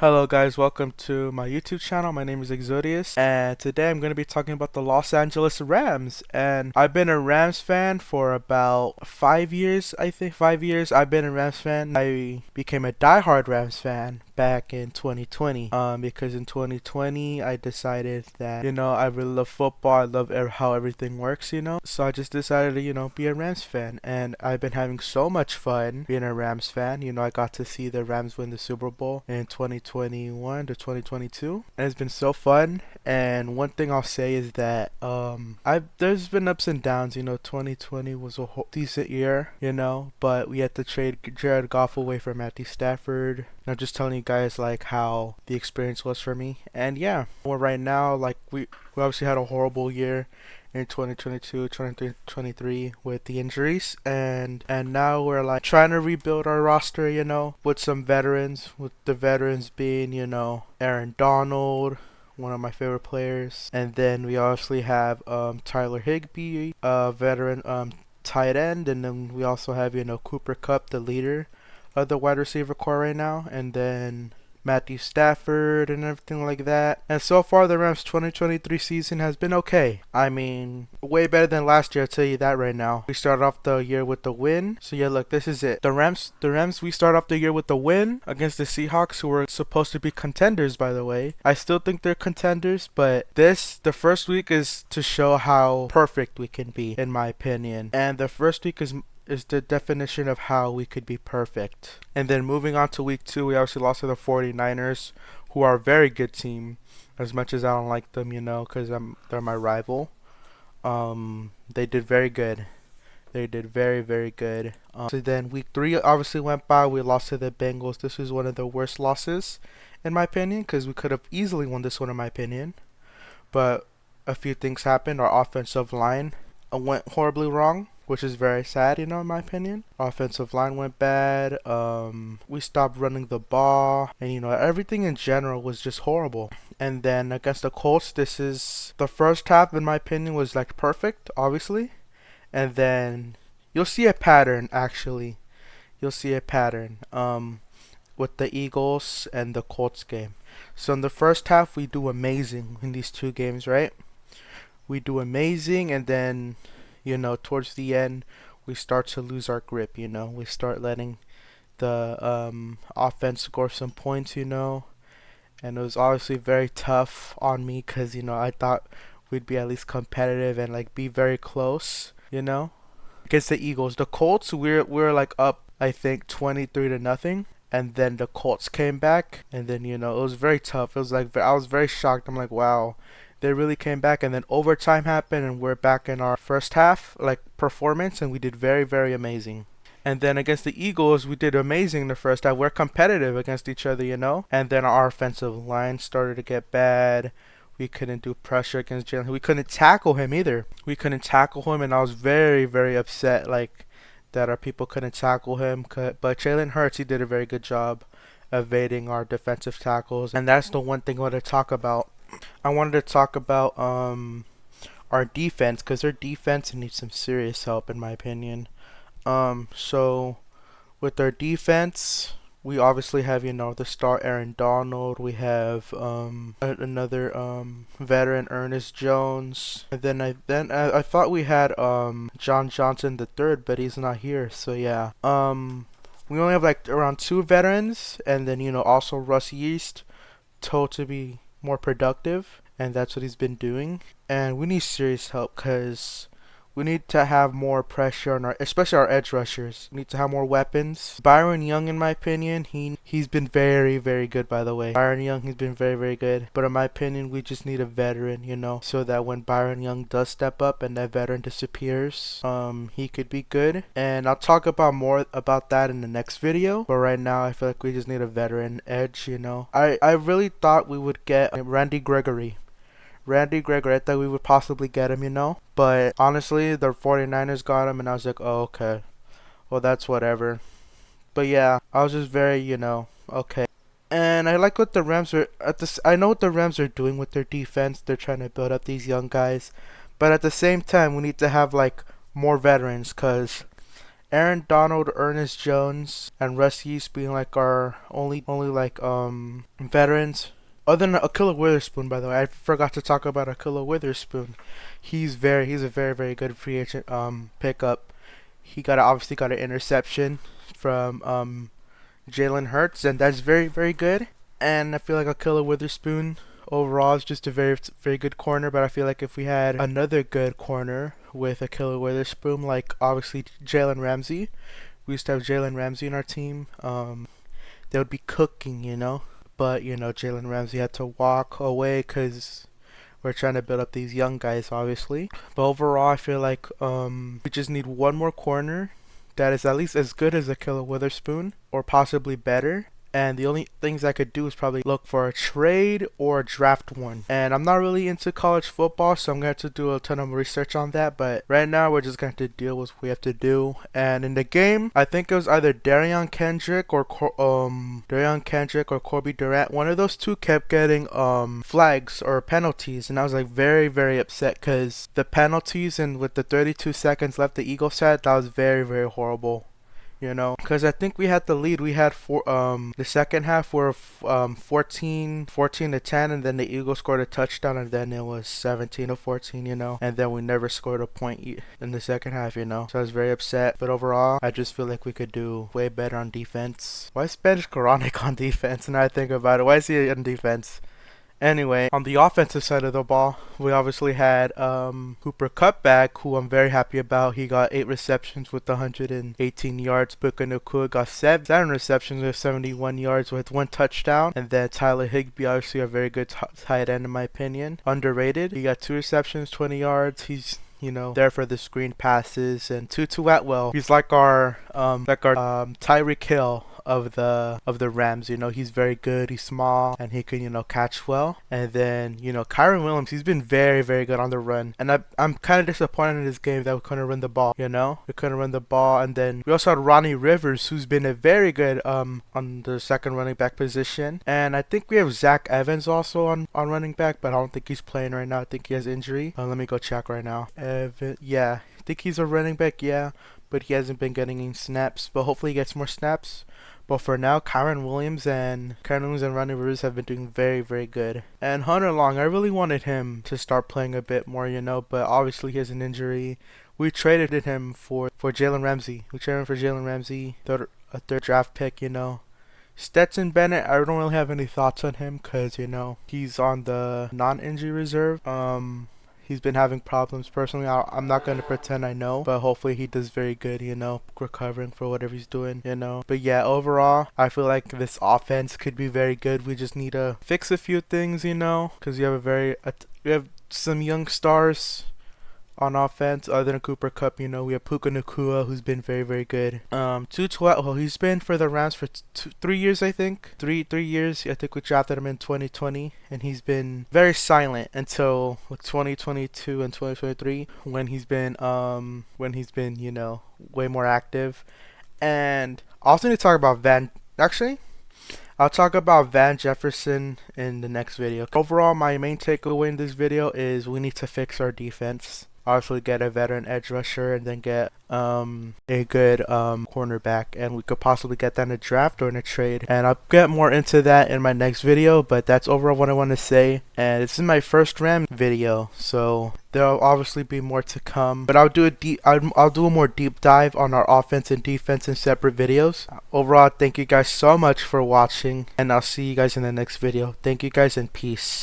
Hello guys, welcome to my YouTube channel. My name is Exodius and today I'm going to be talking about the Los Angeles Rams. And I've been a Rams fan for about 5 years, I think 5 years I've been a Rams fan. I became a diehard Rams fan back in 2020 because in 2020 I decided that I really love football. I love how everything works, so I just decided to be a Rams fan, and I've been having so much fun being a Rams fan. I got to see the Rams win the Super Bowl in 2021 to 2022, and it's been so fun. And one thing I'll say is that I've there's been ups and downs. 2020 was a decent year, but we had to trade Jared Goff away for Matthew Stafford. And I'm just telling you guys like how the experience was for me. And yeah, well, right now, like we obviously had a horrible year in 2022, 2023 with the injuries, and now we're like trying to rebuild our roster, with some veterans, with the veterans being, Aaron Donald, one of my favorite players, and then we obviously have Tyler Higbee, a veteran tight end, and then we also have Cooper Kupp, the leader of the wide receiver core right now, and then Matthew Stafford and everything like that. And so far the Rams 2023 season has been okay. I mean, way better than last year, I'll tell you that right now. We started off the year with the win. So yeah, look, this is it. The Rams, we start off the year with the win against the Seahawks, who were supposed to be contenders, by the way. I still think they're contenders, but the first week is to show how perfect we can be, in my opinion. And the first week is the definition of how we could be perfect. And then moving on to week 2, we obviously lost to the 49ers, who are a very good team, as much as I don't like them, because they're my rival. They did very good. They did very, very good. So then week 3 obviously went by. We lost to the Bengals. This was one of the worst losses, in my opinion, because we could have easily won this one, in my opinion. But a few things happened. Our offensive line went horribly wrong, which is very sad, in my opinion. Offensive line went bad. We stopped running the ball, and everything in general was just horrible. And then against the Colts, this is the first half, in my opinion, was like perfect, obviously. And then you'll see a pattern, actually. You'll see a pattern with the Eagles and the Colts game. So in the first half, we do amazing in these two games, right? We do amazing, and then towards the end, we start to lose our grip, we start letting the offense score some points, and it was obviously very tough on me because, I thought we'd be at least competitive and like be very close, against the Eagles. The Colts, we're like up, I think 23-0, and then the Colts came back, and then, it was very tough. It was like, I was very shocked. I'm like, wow. They really came back, and then overtime happened, and we're back in our first half performance, and we did very, very amazing. And then against the Eagles, we did amazing in the first half. We're competitive against each other, and then our offensive line started to get bad. We couldn't do pressure against Jalen. We couldn't tackle him either. We couldn't tackle him, and I was very, very upset that our people couldn't tackle him. But Jalen Hurts, he did a very good job evading our defensive tackles, and that's the one thing I want to talk about. I wanted to talk about our defense, because our defense needs some serious help, in my opinion. So with our defense, we obviously have the star Aaron Donald. We have another veteran, Ernest Jones, and then I thought we had John Johnson the third, but he's not here. So yeah, we only have around 2 veterans, and then also Russ Yeast told to be more productive, and that's what he's been doing. And we need serious help, because we need to have more pressure on especially our edge rushers. We need to have more weapons. Byron Young, in my opinion, he's been very, very good, by the way. Byron Young, he's been very, very good. But in my opinion, we just need a veteran, so that when Byron Young does step up and that veteran disappears, he could be good. And I'll talk about more about that in the next video. But right now, I feel like we just need a veteran edge, I really thought we would get Randy Gregory. I thought we would possibly get him, but honestly, the 49ers got him, and I was like, oh, okay, well, that's whatever. But yeah, I was just very, okay. And I like what the Rams are I know what the Rams are doing with their defense. They're trying to build up these young guys, but at the same time, we need to have more veterans, because Aaron Donald, Ernest Jones, and Russ Yeast being like our only like veterans. Other than Ahkello Witherspoon, by the way, I forgot to talk about Ahkello Witherspoon. He's a very good free agent pickup. He obviously got an interception from Jalen Hurts, and that's very good. And I feel like Ahkello Witherspoon overall is just a very good corner. But I feel like if we had another good corner with Ahkello Witherspoon, like obviously Jalen Ramsey, we used to have Jalen Ramsey in our team. They would be cooking, you know. But you know, Jalen Ramsey had to walk away because we're trying to build up these young guys, obviously. But overall, I feel like we just need one more corner that is at least as good as Ahkello Witherspoon, or possibly better. And the only things I could do is probably look for a trade or draft one. And I'm not really into college football, so I'm going to have to do a ton of research on that. But right now, we're just going to deal with what we have to do. And in the game, I think it was either Darion Kendrick or Kobe Durant. One of those two kept getting flags or penalties, and I was like very upset because the penalties, and with the 32 seconds left the Eagles had, that was very horrible. You know, because I think we had the lead. We had the second half were 14 to 10, and then the Eagles scored a touchdown, and then it was 17 to 14, you know, and then we never scored a point in the second half, you know. So I was very upset. But overall, I just feel like we could do way better on defense. Why is Spanish Koronic on defense? Now I think about it, why is he on defense? Anyway, on the offensive side of the ball, we obviously had Cooper Kupp back, who I'm very happy about. He got 8 receptions with 118 yards. Puka Nacua got 7 receptions with 71 yards with 1 touchdown. And then Tyler Higbee, obviously a very good tight end in my opinion. Underrated. He got 2 receptions, 20 yards. He's, you know, there for the screen passes. And Tutu Atwell, he's like our Tyreek Hill of the Rams. You know, he's very good, he's small, and he can, you know, catch well. And then, you know, Kyren Williams, he's been very good on the run, and I'm kind of disappointed in this game that we couldn't run the ball, you know. We couldn't run the ball. And then we also had Ronnie Rivers, who's been a very good on the second running back position. And I think we have Zach Evans also on running back, but I don't think he's playing right now. I think he has injury. Let me go check right now. Yeah, I think he's a running back, yeah, but he hasn't been getting any snaps, but hopefully he gets more snaps. But for now, Kyren Williams and Ronnie Rivers have been doing very good. And Hunter Long, I really wanted him to start playing a bit more, you know, but obviously he has an injury. We traded him for Jalen Ramsey. We traded him for Jalen Ramsey, a third draft pick, you know. Stetson Bennett, I don't really have any thoughts on him because, you know, he's on the non-injury reserve. He's been having problems personally. I'm not going to pretend I know, but hopefully he does very good, you know, recovering for whatever he's doing, you know. But yeah, overall, I feel like this offense could be very good. We just need to fix a few things, you know, because we have some young stars on offense other than Cooper Kupp. You know, we have Puka Nacua, who's been very good. Tutu Atwell, he's been for the Rams for 3 years, I think. 3 years. I think we drafted him in 2020, and he's been very silent until 2022 and 2023 when he's been you know, way more active. And I also need to talk about I'll talk about Van Jefferson in the next video. Overall, my main takeaway in this video is we need to fix our defense. Obviously get a veteran edge rusher, and then get a good cornerback, and we could possibly get that in a draft or in a trade. And I'll get more into that in my next video, but that's overall what I want to say. And this is my first Ram video, so there'll obviously be more to come, but I'll do a more deep dive on our offense and defense in separate videos. Overall, thank you guys so much for watching, and I'll see you guys in the next video. Thank you guys, and peace.